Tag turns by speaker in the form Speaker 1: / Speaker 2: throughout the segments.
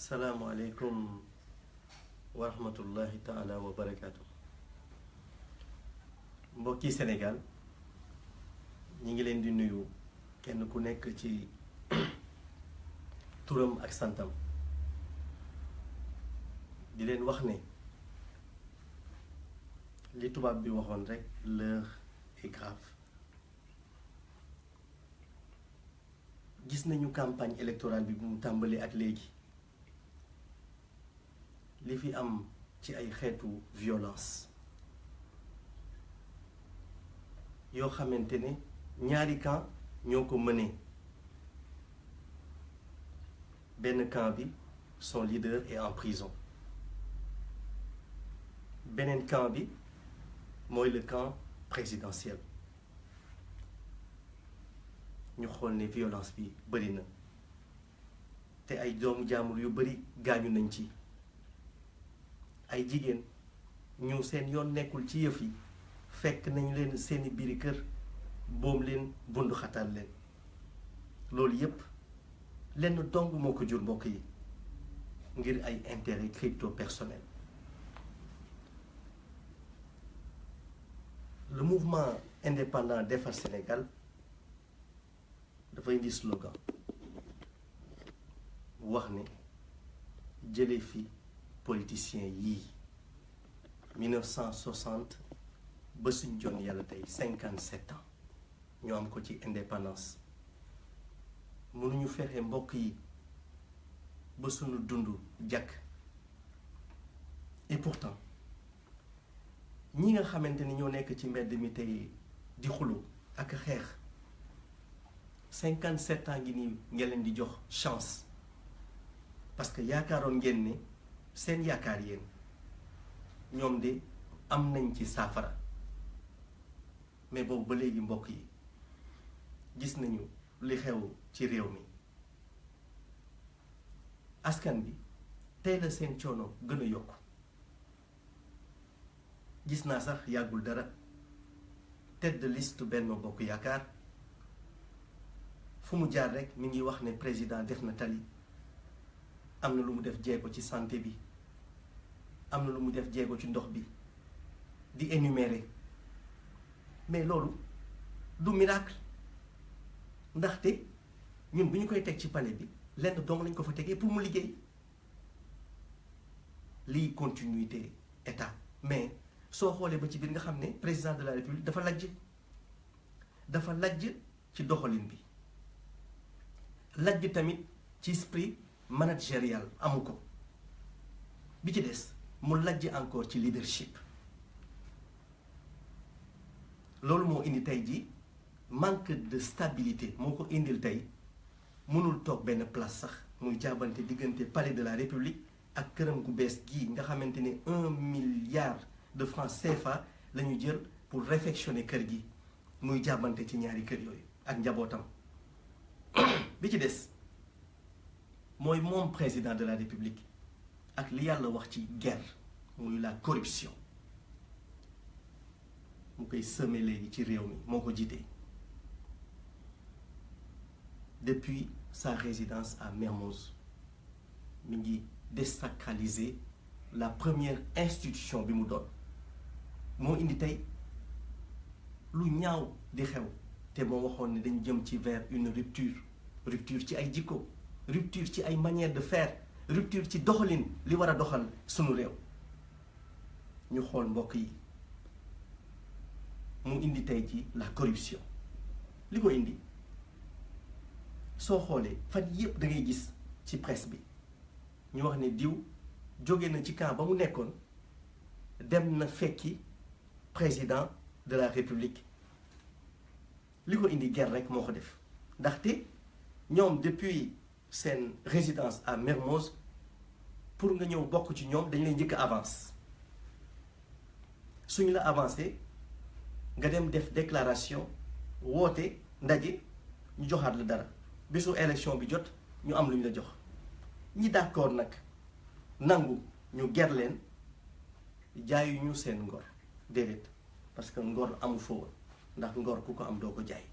Speaker 1: Assalamualaikum warahmatullahi taala wa barakatuh. Mbokki Sénégal ñi ngi leen di nuyu kenn ku nekk ci turam ak santam di leen wax ne li tubaab bi waxoon rek l'heure est grave. Gis nañu campagne électorale bi bu mu tàmbali ak léegi li fi am ci ay xeetu violence yoo xamante ne ñaari camp ñoo ko mënee. Benn camp bi son leader est en prison, beneen camp bi mooy le camp présidentiel. ñu xool ne violence bi bëri na te ay doomu jaamur yu bëri gaañu nañ ci, ay jigéen ñu seen yoon nekkul ci yëf yi fekk nañ leen seeni biiri kër boom leen bundu xatal leen. loolu yépp lenn dong moo ko jur mbokk yi, ngir ay intérêt crypto personnel. Le mouvement indépendant Defar Sénégal dafa indi slogan wax ne jëlee fi politiciens yii 1960 ba suñ jon yàlla tey 57 ans ñu am ko ci indépendance. mënuñu fexe mbokk yi ba suñu dund jàkk. Et pourtant ñi nga xamante ni ñoo nekk ci mbedd mi tey di xulu ak xeex 57 ans ngi nii ngeen leen di jox chance parce que yaakaaroon ngeen ne seen yaakaar yéen ñoom de am nañ ci saafara. mais boobu ba léegi mbokk yi gis nañu li xew ci réew mi. askan bi tey la seen coono gën a yokku. gis naa sax yàggul dara tête de liste Benno Bokk Yaakaar fu mu jaar rek mi ngi wax ne président def na tali, am na lu mu def jéego ci santé bi, am na lu mu def jéego ci ndox bi, di énumérer. mais loolu du miracle ndaxte ñun bu ñu koy teg ci palais bi lenn dong lañ ko fa tegee pour mu liggéey lii continuité état. mais soo xoolee ba ci biir nga xam ne président de la république dafa lajj ci doxalin bi, lajj tamit ci esprit managérial amu ko. bi ci des mu lajj encore ci leadership. loolu moo indi tey ji manque de stabilité moo ko indil tey mënul toog benn place sax muy jaabante diggante palais de la république ak këram gu bees gii nga xamante ne 1 milliard de francs CFA la ñu jël pour réfectionner kër gi, muy jaabante ci ñaari kër yooyu ak njabootam. bi ci des mooy moom président de la république ak li yàlla wax ci guerre muy la corruption mu koy semé léegi ci réew mi moo ko jiite. depuis sa résidence à Mermoz mi ngi désacraliser la première institution bi mu doon. moo indi tey lu ñaaw di xew te moo waxoon ne dañ jëm ci vers une rupture ci ay jikko, rupture ci ay manière de faire, rupture ci doxalin li war a doxal sunu réew. ñu xool mbokk yi mu indi tey ci la corruption. li ko indi soo xoolee fan yépp da ngay gis ci presse bi ñu wax ne diw jóge na ci camp ba mu nekkoon dem na fekki président de la république. li ko indi guerre rek moo ko def ndaxte ñoom depuis seen résidence à Mermoz pour nga ñëw bokk ci ñoom dañ lay njëkk avance. suñu la avancé nga dem def déclaration woote ndaje ñu joxaat la dara bésu élection bi jot ñu am lu ñu la jox. ñi d'accord nag nangu ñu ger leen jaayuñu seen ngor déedéet, parce que ngor amu fa woon ndax ngor ku ko am doo ko jaay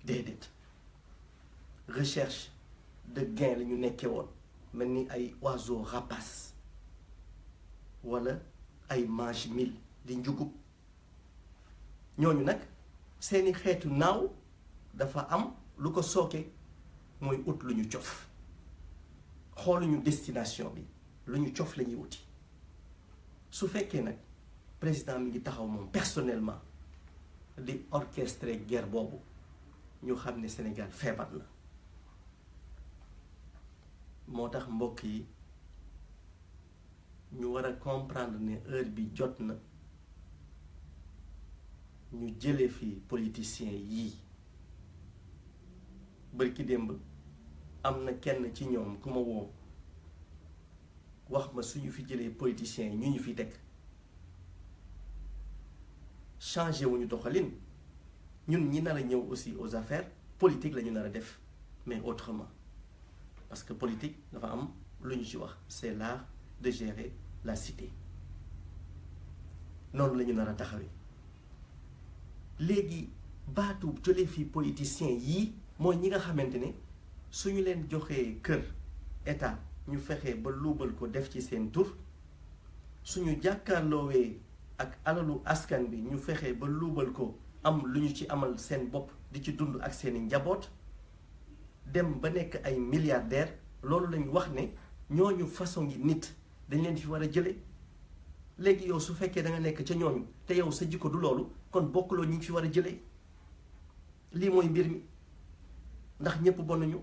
Speaker 1: déedéet. Recherche de gain la ñu nekkee woon mel ni ay oiseaux rapaces wala ay mange mille di njugub ñooñu nag seeni xeetu naaw dafa am lu ko sooke mooy ut lu ñu cof xooluñu destination bi lu ñu cof la ñuy wuti su fekkee nag président mi ngi taxaw moom personnellement di orchestrer guerre boobu ñu xam ne Sénégal feebar na moo tax mbokk yi ñu war a comprendre ne heure bi jot na ñu jële fi politiciens yii bërki démb am na kenn ci ñoom ku ma woo wax ma suñu fi jëlee politiciens yi ñu fi teg changé wuñu doxalin ñun ñi nar a ñëw aussi aux affaires politique la ñu nar a def mais autrement parce que politique dafa am lu ñu ci wax c'est l'art de gérer la cité noonu la ñu nar a taxawee léegi baatu jëlee fi politiciens yii mooy ñi nga xamante ne suñu leen joxee kër état ñu fexe ba luubal ko def ci seen tur suñu jàkkaarloowee ak alalu askan bi ñu fexe ba luubal ko am lu ñu ci amal seen bopp di ci dund ak seeni njaboot dem ba nekk ay milliardaires loolu lañu wax ne ñooñu façon ngi nit dañ leen fi war a jële léegi yow su fekkee da nga nekk ca ñooñu te yow sa jikko du loolu kon bokkuloo ñi ngi fi war a jëlee lii mooy mbir mi ndax ñëpp bonuñu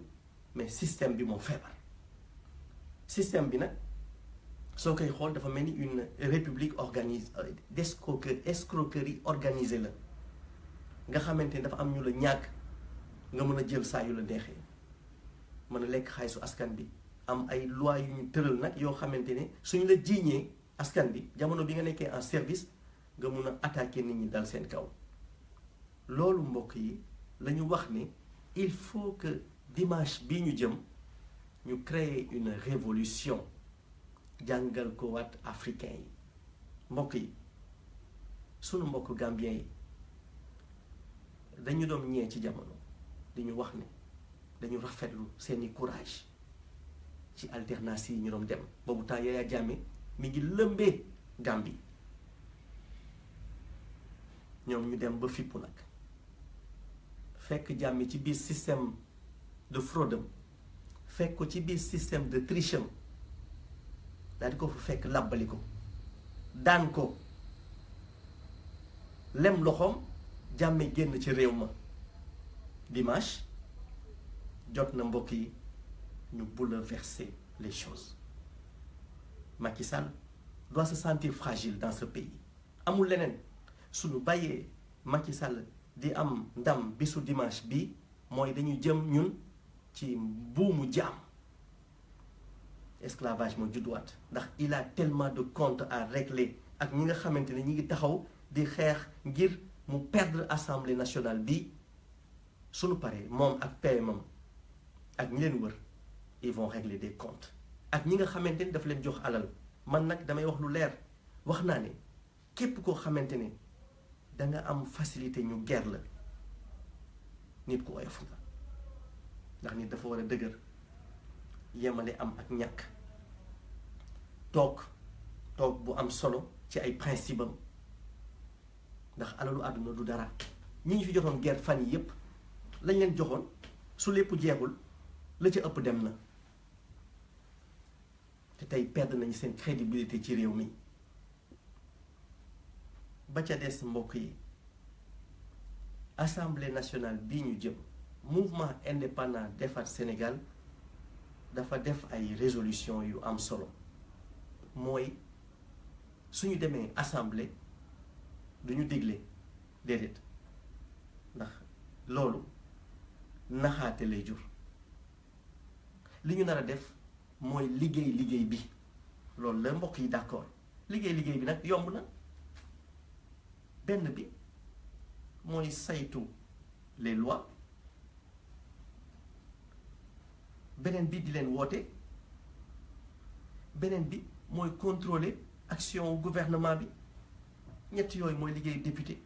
Speaker 1: mais système bi moo feebar système bi nag soo koy xool dafa mel ni une république organisée escroquerie organisée la nga xamante ni dafa am ñu la ñàkk nga mën a jël saa yu la neexee mën a lekk xaalisu askan bi am ay loi yu ñu tëral nag yoo xamante ne suñu la jiiñee askan bi jamono bi nga nekkee en service nga mun a attaquer nit ñi dal seen kaw loolu mbokk yi la ñu wax ne il faut que dimanche bii ñu jëm ñu créer une révolution jàngal ko waat africain yi mbokk yi sunu mbokk gambien yi dañu doon ñee ci jamono di ñu wax ne dañu rafetlu seeni courage ci alternance yi ñu doon dem boobu temps Yaya Jammeh mi ngi lëmbee Gambie ñoom ñu dem ba fippu nag fekk Jammeh ci biir système de fraude am fekk ko ci biir système de triche am daal di ko fa fekk làbbali ko daan ko lem loxoom Jammeh génn ci réew ma dimanche jot na mbokk yi ñu bouleverser les choses Macky Sall doit se sentir fragile dans ce pays amul leneen suñu bàyyee Macky Sall di am ndam bisu dimanche bi mooy dañu jëm ñun ci buumu jaam esclavage moo judduwaat ndax il a tellement de comptes à régler ak ñi nga xamante ne ñi ngi taxaw di xeex ngir mu perdre assemblée nationale bi suñu paree moom ak PMam ak ñi leen wër ils vont régler des comptes ak ñi nga xamante ni daf leen jox alal man nag damay wax lu leer wax naa ne képp koo xamante ne da nga am facilité ñu ger la nit ku oyof nga ndax nit dafa war a dëgër yemale am ak ñàkk toog bu am solo ci ay principe am ndax alalu àdduna du dara ñi ñu fi jotoon guerre fan yi yépp lañ leen joxoon su lépp jeexul la ca ëpp dem na te tey perdre nañu seen crédibilité ci réew mi ba ca des mbokk yi assemblée nationale bii ñu jëm mouvement indépendant Defar Sénégal dafa def ay résolution yu am solo mooy suñu demee assemblée duñu digle déedéet ndax loolu naxaate lay jur li ñu nar a def mooy liggéey bi loolu la mbokk yi d'accord liggéey bi nag yomb na benn bi mooy saytu les lois beneen bi di leen woote beneen bi mooy contrôler action gouvernement bi ñett yooyu mooy liggéey député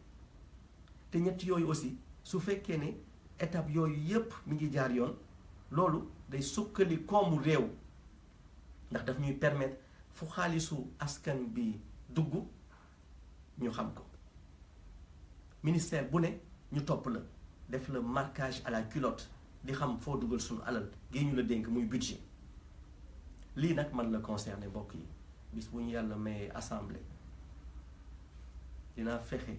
Speaker 1: te ñett yooyu aussi su fekkee ne étape yooyu yépp mi ngi jaar yoon loolu day sukkali koomu réew ndax daf ñuy permettre fu xaalisu askan bi dugg ñu xam ko ministère bu ne ñu topp la def le marquage à la culotte di xam foo dugal suñu alal gi ñu la dénk muy budget lii nag man la concerné mbokk yi bis bu ñu yàlla may assemblée dinaa fexe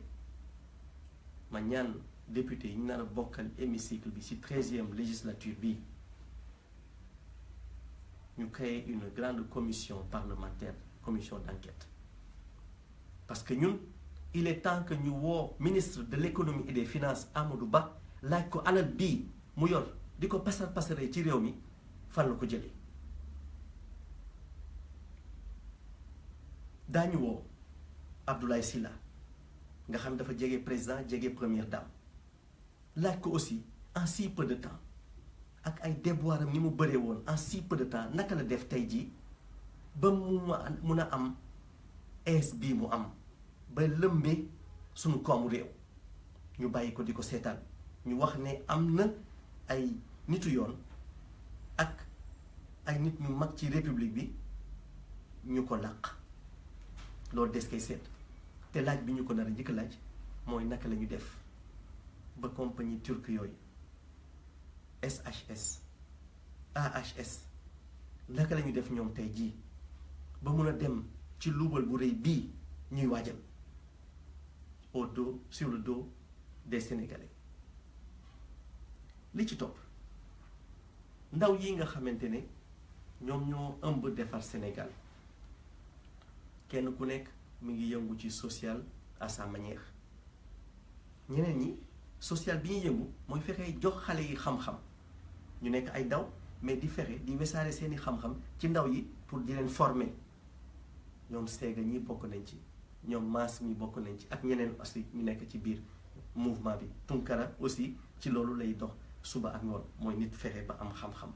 Speaker 1: ma ñaan député yi ñu nar a bokkal hémicycle bi ci 13e législature bi ñu créer une grande commission parlementaire commission d'enquête parce que ñun il est temps que ñu woo ministre de l'économie et des finances Amadou Ba laaj ko alal bii mu yor di ko pasaree ci réew mi fan la ko jëlee daañu woo Abdoulaye Sylla nga xam dafa jege président jege première dame laaj ko aussi en si peu de temps ak ay déboiram ni mu bëree woon en si peu de temps naka la def tey jii ba mu mun a am aise bii mu am ba lëmbee suñu koomu réew ñu bàyyi ko di ko seetaan ñu wax ne am na ay nitu yoon ak ay nit ñu mag ci république bi ñu ko làq loolu des koy seet te laaj bi ñu ko nar a njëkk laaj mooy naka la ñu def ba compagnie turque yooyu SHS AHS naka la ñu def ñoom tey jii ba mun a dem ci luubal bu rëy bii ñuy waajal au dos sur le dos des Sénégalais li ci topp ndaw yi nga xamante ne ñoom ñoo ëmb defar Sénégal kenn ku nekk mi ngi yëngu ci social à sa manière ñeneen ñi social bi ñuy yëngu mooy fexe jox xale yi xam-xam ñu nekk ay ndaw mais di fexe di wesaare seeni xam-xam ci ndaw yi pour di leen former ñoom Séga ñi bokk nañ ci ñoom Mass ñi bokk nañ ci ak ñeneen aussi ñu nekk ci biir mouvement bi Tunkara aussi ci loolu lay dox suba ak ngoon mooy nit fexe ba am xam-xam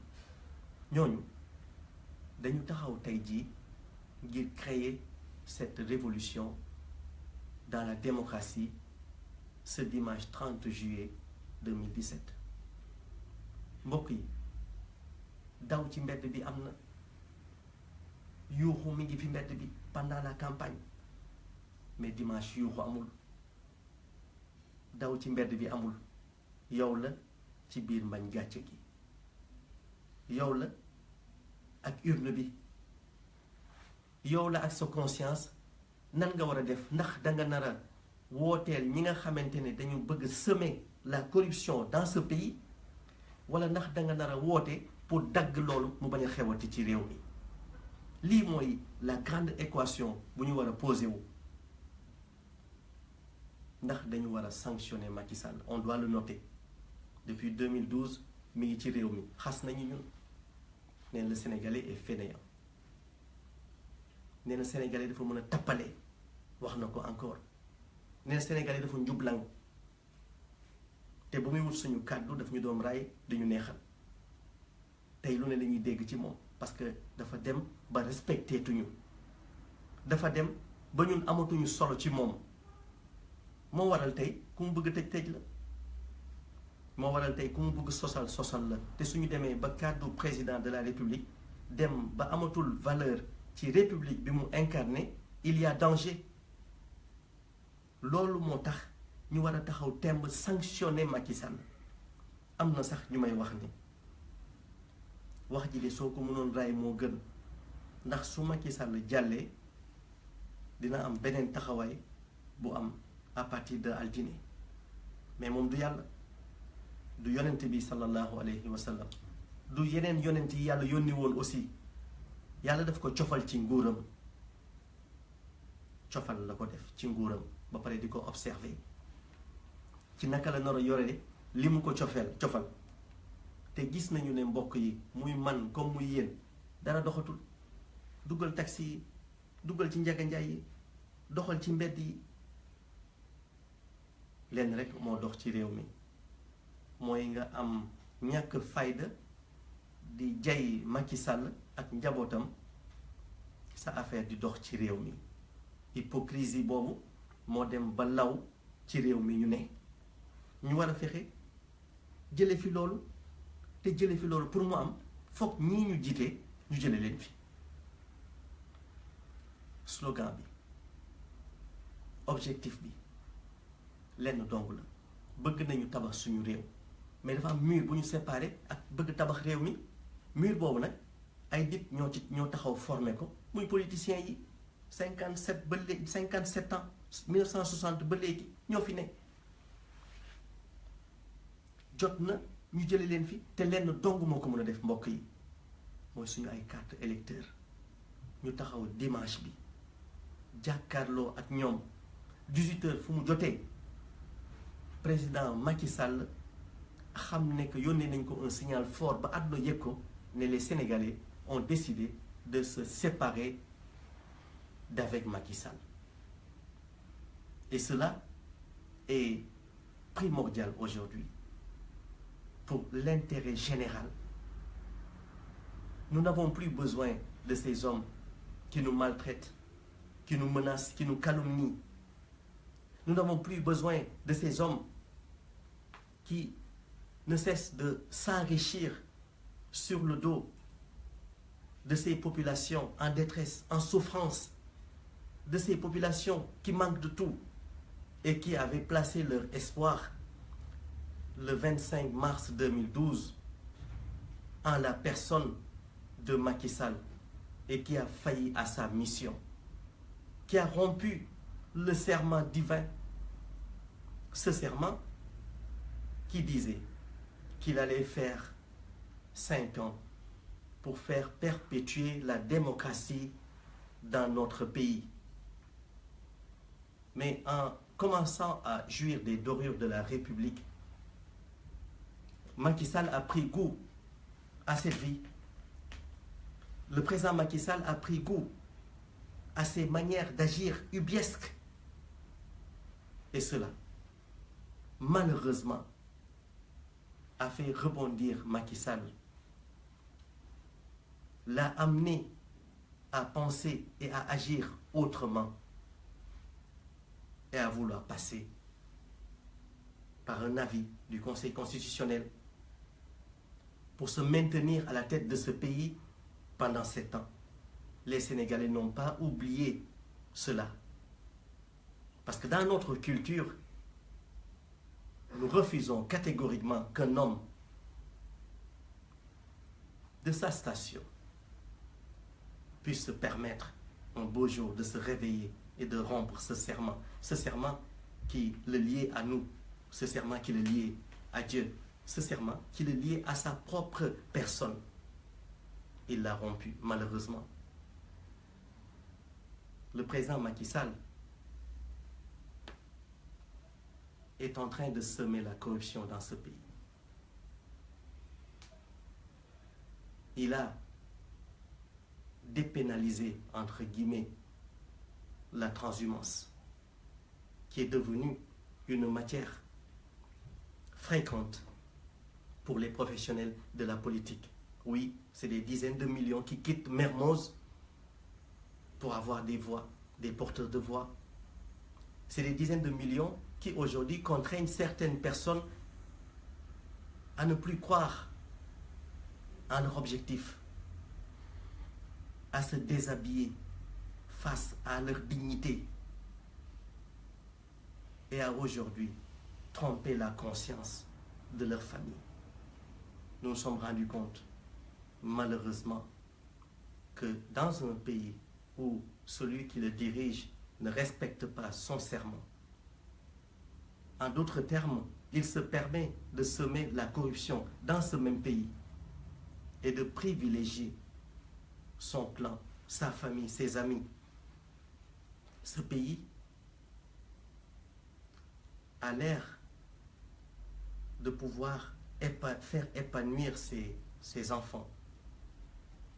Speaker 1: ñooñu dañu taxaw tey jii ngir créer cette révolution dans la démocratie ce dimanche 30 juillet 2017 mbokk yi daw ci mbedd bi am na yuuxu mi ngi fi mbedd bi pendant la campagne mais dimanche yuuxu amul daw ci mbedd bi amul yow la ci biir mbañ gàcce gi yow la ak urne bi yow la ak sa conscience nan nga war a def ndax danga nar a wooteel ñi nga xamante ne dañu bëgg semer la corruption dans ce pays wala ndax danga nar a woote pour dagg loolu mu bañ a xewati ci réew mi lii mooy la grande équation bu ñu war a posé wu ndax dañu war a sanctionner Macky Sall on doit le noter depuis 2012 mi ngi ci réew mi xas nañu ñun nee na le Sénégalais est fainéant nee na Sénégalais dafa mën a tappale wax na ko encore nee na Sénégalais dafa njublang te bu muy wut suñu kàddu daf ñu doom raay dañu neexal tey lu ne la ñuy dégg ci moom parce que dafa dem ba respecté tuñu dafa dem ba ñun amatuñu solo ci moom moo waral tey ku mu bëgg tëj la moo waral tey ku mu bëgg sosal la te suñu demee ba kàddu président de la république dem ba amatul valeur ci république bi mu incarné il y a danger loolu moo tax ñu war a taxaw temb sanctionner Macky Sall am na sax ñu may wax ni wax ji de soo ko mënoon raay moo gën ndax su Macky Sall jàllee dina am beneen taxawaay bu am à partir de altine mais moom du yàlla du yonent bi sallallahu alayhi wa sallam du yeneen yonent yi yàlla yónni woon aussi yàlla daf ko cofal ci nguuram cofal la ko def ci nguuram ba pare di ko observer ci naka la nar a yore li mu ko cofal te gis nañu ne mbokk yi muy man comme muy yéen dara doxatul duggal taxi yi duggal ci njaganjaay yi doxal ci mbedd yi lenn rek moo dox ci réew mi mooy nga am ñàkk fayda di jay Macky Sall ak njabootam sa affaire di dox ci réew mi hypocrisie boobu moo dem ba law ci réew mi ñu ne ñu war a fexe jële fi loolu te jële fi loolu pour mu am foog ñii ñu jiite ñu jële leen fi. slogan bi objectif bi lenn dong la bëgg nañu tabax suñu réew mais dafa am mur bu ñu séparé ak bëgg tabax réew mi mur boobu nag ay nit ñoo taxaw formé ko muy politiciens yi 57 ba léegi 57 ans 1960 ba léegi ñoo fi ne jot na ñu jële leen fi te lenn dong moo ko mën a def mbokk yi mooy suñu ay carte électeur ñu taxaw dimanche bi jàkkaarloo ak ñoom 18h fu mu jotee président Macky Sall xam ne que yónnee nañ ko un signal fort ba àdduna yëg ko ne les Sénégalais ont décidé de se séparer d'avec Macky Sall. Et cela est primordial aujourd'hui pour l'intérêt général. Nous n'avons plus besoin de ces hommes qui nous maltraitent, qui nous menacent, qui nous calomnient. Nous n'avons plus besoin de ces hommes qui ne cessent de s'enrichir sur le dos de ces populations en détresse, en souffrance, de ces populations qui manquent de tout et qui avaient placé leur espoir le 25 mars 2012 en la personne de Macky Sall et qui a failli à sa mission, qui a rompu le serment divin, ce serment qui disait qu'il allait faire 5 ans pour faire perpétuer la démocratie dans notre pays. Mais en commençant à jouir des dorures de la République, Macky Sall a pris goût à cette vie. Le président Macky Sall a pris goût à ses manières d'agir ubuesques. Et cela, malheureusement, a fait rebondir Macky Sall, l'a amené à penser et à agir autrement et à vouloir passer par un avis du Conseil constitutionnel pour se maintenir à la tête de ce pays pendant 7 ans. Les Sénégalais n'ont pas oublié cela. Parce que dans notre culture, nous refusons catégoriquement qu'un homme de sa station puisse se permettre un beau jour de se réveiller et de rompre ce serment qui le liait à nous, ce serment qui le liait à Dieu, ce serment qui le liait à sa propre personne. Il l'a rompu, malheureusement. Le président Macky Sall est en train de semer la corruption dans ce pays. Il a dépénalisé, entre guillemets, la transhumance, qui est devenue une matière fréquente pour les professionnels de la politique. Oui, c'est des dizaines de millions qui quittent Mermoz pour avoir des voix, des porteurs de voix. C'est des dizaines de millions qui aujourd'hui contraignent certaines personnes à ne plus croire en leur objectif, à se déshabiller face à leur dignité et à aujourd'hui tromper la conscience de leur famille. Nous nous sommes rendus compte, malheureusement, que dans un pays où celui qui le dirige ne respecte pas son serment, en d'autres termes, il se permet de semer la corruption dans ce même pays et de privilégier son clan, sa famille, ses amis. Ce pays a l'air de pouvoir faire épanouir ses enfants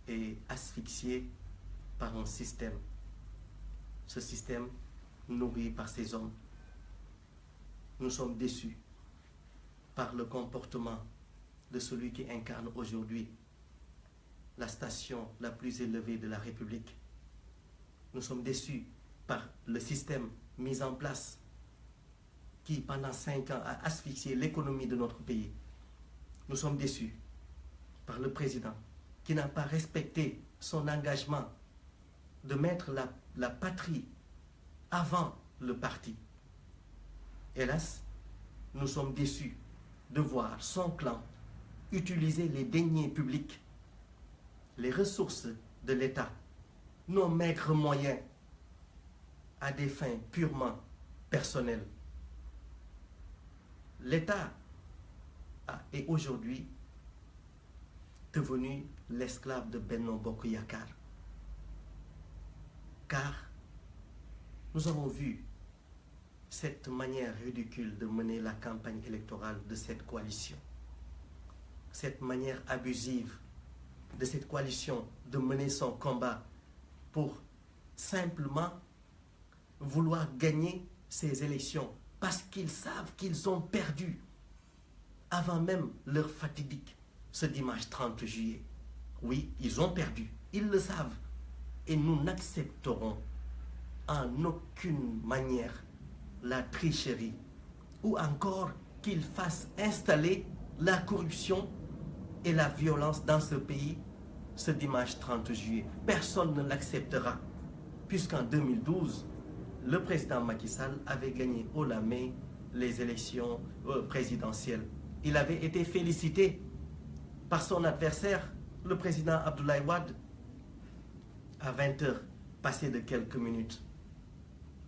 Speaker 1: et asphyxier par un système. Ce système nourri par ces hommes. Nous sommes déçus par le comportement de celui qui incarne aujourd'hui la station la plus élevée de la République. Nous sommes déçus par le système mis en place qui, pendant 5 ans, a asphyxié l'économie de notre pays. Nous sommes déçus par le président qui n'a pas respecté son engagement de mettre la patrie avant le parti. Hélas, nous sommes déçus de voir son clan utiliser les deniers publics, les ressources de l'État, nos maigres moyens, à des fins purement personnelles. L'État est aujourd'hui devenu l'esclave de Benno Bokk Yakaar. Car nous avons vu cette manière ridicule de mener la campagne électorale de cette coalition, cette manière abusive de cette coalition de mener son combat pour simplement vouloir gagner ces élections parce qu'ils savent qu'ils ont perdu avant même leur fatidique ce dimanche 30 juillet. Oui, ils ont perdu, ils le savent. Et nous n'accepterons en aucune manière la tricherie ou encore qu'ils fassent installer la corruption et la violence dans ce pays ce dimanche 30 juillet. Personne ne l'acceptera, puisqu'en 2012, le président Macky Sall avait gagné haut la main les élections présidentielles. Il avait été félicité par son adversaire, le président Abdoulaye Wade, à 20h, passé de quelques minutes.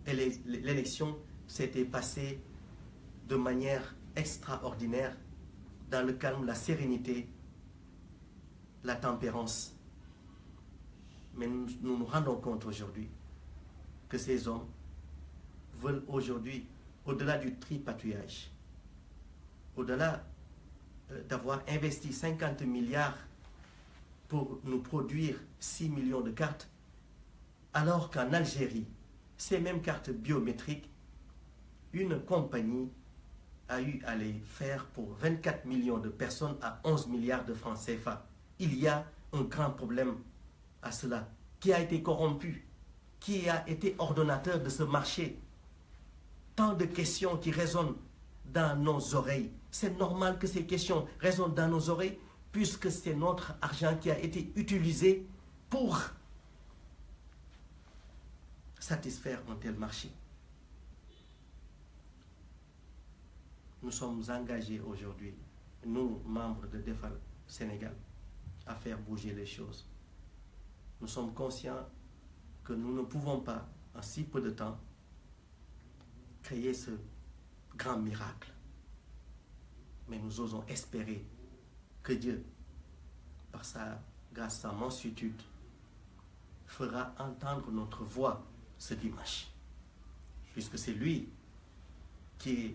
Speaker 1: Et l'élection s'était passée de manière extraordinaire, dans le calme, la sérénité, la tempérance. Mais nous nous rendons compte aujourd'hui que ces hommes veulent aujourd'hui, au-delà du tripatouillage, au-delà d'avoir investi 50 milliards pour nous produire 6 millions de cartes, alors qu'en Algérie, ces mêmes cartes biométriques, une compagnie a eu à les faire pour 24 millions de personnes à 11 milliards de francs CFA. Il y a un grand problème à cela. Qui a été corrompu? Qui a été ordonnateur de ce marché? Tant de questions qui résonnent dans nos oreilles. C'est normal que ces questions résonnent dans nos oreilles, puisque c'est notre argent qui a été utilisé pour satisfaire un tel marché. Nous sommes engagés aujourd'hui, nous, membres de Defar Sénégal, à faire bouger les choses. Nous sommes conscients que nous ne pouvons pas, en si peu de temps, créer ce grand miracle. Mais nous osons espérer que Dieu, par sa grâce, sa mansuétude, fera entendre notre voix ce dimanche. Puisque c'est lui qui,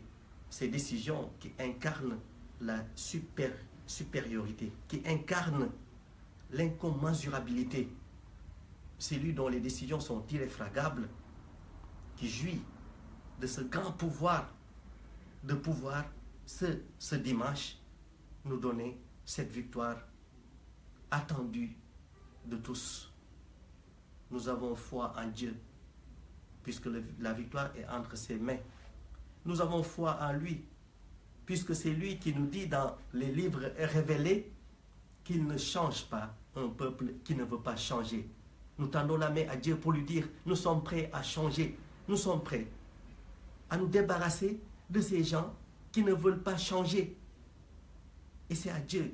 Speaker 1: ces décisions, qui incarnent la supériorité, qui incarne l'incommensurabilité. C'est lui dont les décisions sont irréfragables, qui jouit de ce grand pouvoir, de pouvoir ce dimanche nous donner cette victoire attendue de tous. Nous avons foi en Dieu, puisque la victoire est entre ses mains. Nous avons foi en lui, puisque c'est lui qui nous dit dans les livres révélés qu'il ne change pas un peuple qui ne veut pas changer. Nous tendons la main à Dieu pour lui dire, nous sommes prêts à changer. Nous sommes prêts à nous débarrasser de ces gens qui ne veulent pas changer. Et c'est à Dieu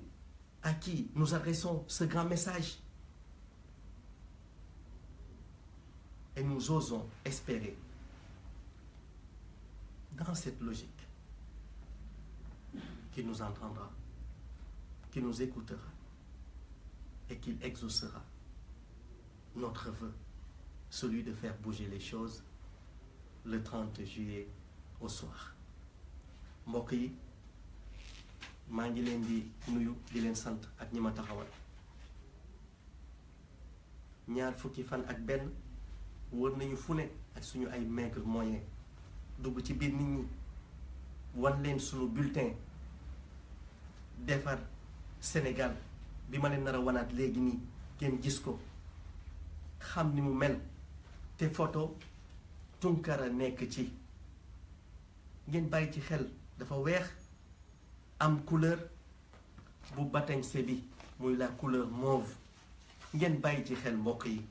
Speaker 1: à qui nous adressons ce grand message. Et nous osons espérer, dans cette logique, qu'il nous entendra, qu'il nous écoutera et qu'il exaucera notre vœu, celui de faire bouger les choses le 30 juillet au soir. mbokk yi maa ngi leen di nuyu di leen sant ak ñi ma taxawal. ñaar fukki fan ak benn wër nañu fu ne ak suñu ay maigre moyen dugg ci biir nit ñi wan leen suñu bulletin Defar Sénégal bi ma leen nar a wanaat léegi nii ngeen gis ko xam ni mu mel te photo Tunkara nekk ci. ngeen bàyyi ci xel dafa weex am couleur bu batañse bi muy la couleur mauve ngeen bàyyi ci xel mbokk yi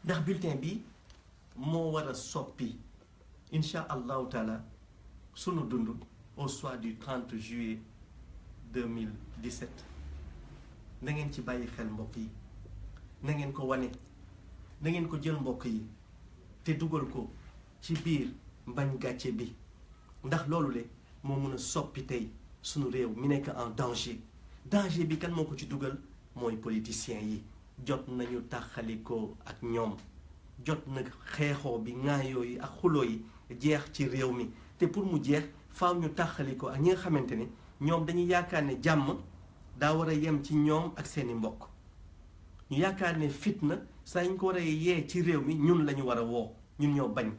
Speaker 1: ndax bulletin bi moo war a soppi incha allahu taala sunu dund au soir du 30 juillet 2017 na ngeen ci bàyyi xel mbokk yi na ngeen ko wane na ngeen ko jël mbokk yi te dugal ko ci biir mbañ gàcce bi ndax loolu le moo mun a soppi tey sunu réew mi nekk en danger bi kan moo ko ci dugal mooy politiciens yi jot nañu taxalikoo ak ñoom jot na xeexoo bi ŋaayoo yi ak xuloo yi jeex ci réew mi te pour mu jeex faaw ñu taxalikoo ak ñi nga xamante ne ñoom dañuy yaakaar ne jàmm daa war a yem ci ñoom ak seeni mbokk ñu yaakaar ne fitna saa ñu ko war a yee ci réew mi ñun lañu war a woo ñun ñoo bañ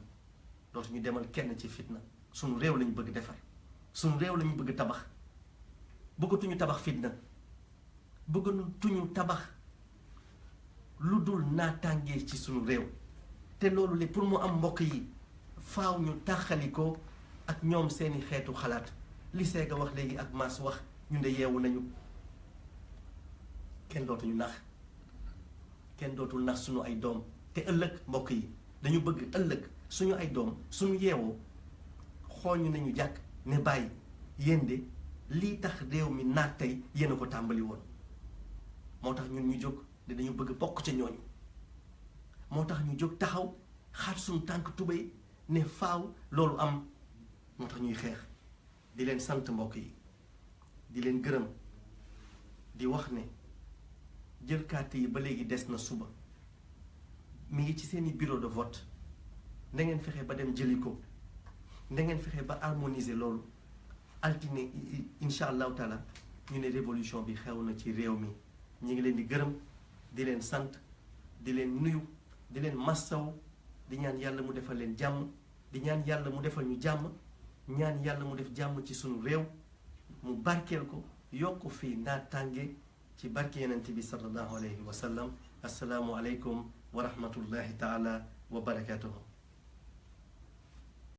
Speaker 1: dootu ñu demal kenn ci fitna sunu réew lañu bëgg defar sunu réew lañu bëgg tabax bëggatuñu tabax fitna bëggatuñu tabax lu dul naataangee ci sunu réew te loolu le pour mu am mbokk yi faaw ñu taxalikoo ak ñoom seeni xeetu xalaat li Sega wax léegi ak Mass wax ñu ne yeewu nañu kenn dootuñu nax kenn dootul nax suñu ay doom te ëllëg mbokk yi dañu bëgg ëllëg suñu ay doom suñu yeewoo xool ñu nañu jàkk ne bàyyi yéen de lii tax réew mi naat tey yéen a ko tàmbali woon moo tax ñun ñu jóg de dañu bëgg bokk ca ñooñu moo tax ñu jóg taxaw xaat suñu tànk tubéy ne faaw loolu am moo tax ñuy xeex di leen sant mbokk yi di leen gërëm di wax ne jël carte yi ba léegi des na suba mi ngi ci seeni bureau de vote na ngeen fexe ba dem jëli ko na ngeen fexe ba harmoniser loolu altine incha allahu taala ñu ne révolution bi xew na ci réew mi ñu ngi leen di gërëm di leen sant di leen nuyu di leen massaw di ñaan yàlla mu defal leen jàmm di ñaan yàlla mu defal ñu jàmm ñaan yàlla mu def jàmm ci sunu réew mu barkeel ko yokk fii naataange ci barke yonent bi sallallahu alayhi wa sallam assalaamu aleykum wa rahmatullahi taala wa barakatuhu